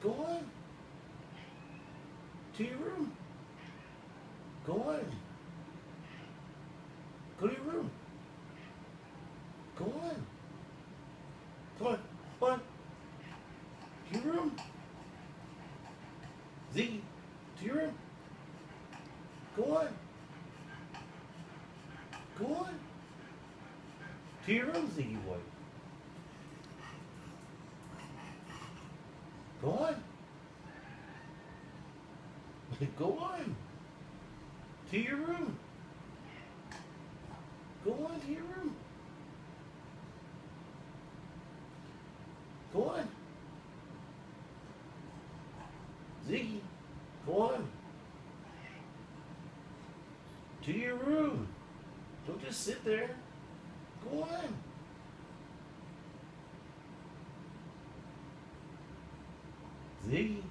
Go on. To your room. Go on. Go to your room. Go on. Come on. Come on. To your room. Ziggy, to your room. Go on. Go on. To your room, Ziggy boy. Go on. Go on. To your room. Go on to your room. Go on. Ziggy, go on. To your room. Don't just sit there. Go on. Ziggy.